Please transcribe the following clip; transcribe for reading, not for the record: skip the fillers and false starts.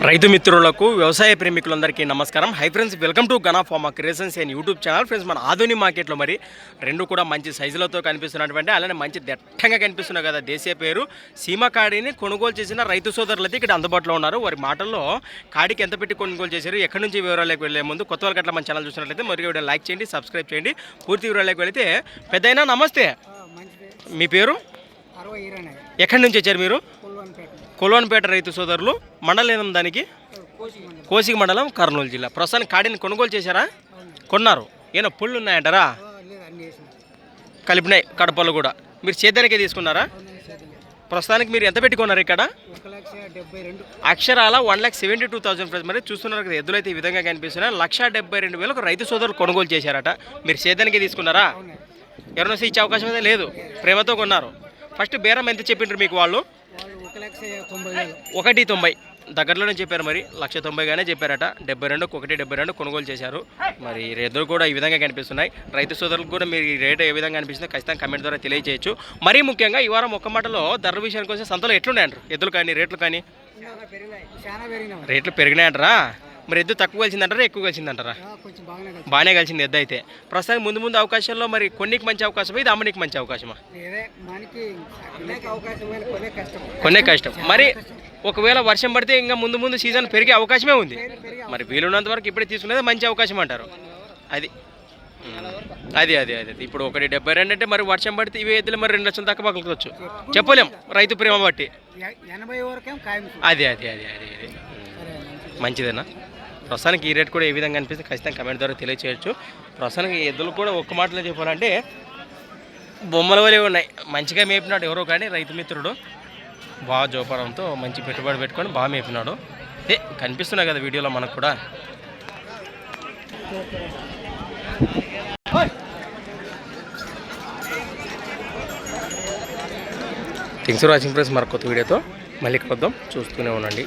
రైతు మిత్రులకు వ్యవసాయ ప్రేమికులందరికీ నమస్కారం. Hi friends, welcome to Gana pharma creations and YouTube channel. Friends, మన ఆధునిక మార్కెట్లో మరి రెండు కూడా మంచి సైజులతో కనిపిస్తున్నటువంటి అలానే మంచి దట్టంగా కనిపిస్తున్నాయి కదా దేశీయ పేరు సీమ కాడిని కొనుగోలు చేసిన రైతు సోదరులైతే ఇక్కడ అందుబాటులో ఉన్నారు. వారి మాటల్లో కాడికి ఎంత పెట్టి కొనుగోలు చేశారు, ఎక్కడి నుంచి వివరాలకు వెళ్ళే ముందు కొత్త వాళ్ళకి అట్లా మన ఛానల్ చూసినట్లయితే మరి వీడియో లైక్ చేయండి, సబ్స్క్రైబ్ చేయండి. పూర్తి వివరాలకు వెళితే పెద్దయినా నమస్తే, మీ పేరు? ఎక్కడి నుంచి వచ్చారు మీరు? కొల్వన్పేట రైతు సోదరులు. మండలం దానికి కోసిక మండలం, కర్నూలు జిల్లా. ప్రస్తుతానికి కాడిని కొనుగోలు చేశారా? కొన్నారు. ఏమో పుళ్ళు ఉన్నాయంటారా? కలిపినాయి కడపలు కూడా. మీరు సేద్యానికే తీసుకున్నారా? ప్రస్తుతానికి మీరు ఎంత పెట్టుకున్నారు ఇక్కడ? అక్షరాల 1,72,000 ప్రైస్. మరి చూస్తున్నారు కదా, ఎద్దులు అయితే ఈ విధంగా కనిపిస్తున్నాయి. 1,72,000 రైతు సోదరులు కొనుగోలు చేశారట. మీరు సేద్యానికే తీసుకున్నారా? ఎవరైనా ఇచ్చే అవకాశం అయితే లేదు, ప్రేమతో కొన్నారు. ఫస్ట్ బేరం ఎంత చెప్పిండ్రు మీకు వాళ్ళు? 1,90,000 దగ్గరలోనే చెప్పారు. మరి 1,90,000గానే చెప్పారట. 72కు 1,72 కొనుగోలు చేశారు. మరి ఎద్దులు కూడా ఈ విధంగా కనిపిస్తున్నాయి. రైతు సోదరులకు కూడా మీరు ఈ రేటు ఏ విధంగా అనిపిస్తుందో ఖచ్చితంగా కమెంట్ ద్వారా తెలియజేయచ్చు. మరీ ముఖ్యంగా ఈ వారం ఒక్క మాటలో ధరల విషయానికి వస్తే సంతలో ఎట్లున్నాయంటారు? ఎద్దులు కానీ రేట్లు కానీ రేట్లు పెరిగినాయంటారా? మరి ఎద్దు తక్కువ కలిసిందంటారా, ఎక్కువ కలిసిందంటారా? బాగానే కలిసింది ఎద్దు అయితే. ప్రస్తుతానికి ముందు అవకాశాల్లో మరి కొన్నికి మంచి అవకాశం, ఇది అమ్మనికి మంచి అవకాశమా? కొనే కష్టం. మరి ఒకవేళ వర్షం పడితే ఇంకా ముందు సీజన్ పెరిగే అవకాశమే ఉంది. మరి వీలున్నంత వరకు ఇప్పుడే తీసుకునేది మంచి అవకాశం అంటారు. అది ఇప్పుడు 1,72 అంటే మరి వర్షం పడితే ఇవి ఎద్దులు మరి 2 లక్షల దాకా పగలవచ్చు, చెప్పలేం రైతు ప్రేమ బట్టి. అది మంచిదేనా? ప్రస్తుతానికి ఈ రేట్ కూడా ఏ విధంగా అనిపిస్తే ఖచ్చితంగా కమెంట్ ద్వారా తెలియచేయచ్చు. ప్రస్తుతానికి ఎద్దులు కూడా ఒక్క మాటలో చెప్పాలంటే బొమ్మల వలె ఉన్నాయి. మంచిగా మేపినాడు ఎవరో కానీ రైతు మిత్రుడు. బాగా జోపారంతో మంచి పెట్టుబడి పెట్టుకొని బాగా మేపినాడు. కనిపిస్తున్నాయి కదా వీడియోలో మనకు కూడా. Thanks for watching friends. మరొక కొత్త వీడియోతో మళ్ళీ కలుద్దాం. చూస్తూనే ఉండండి.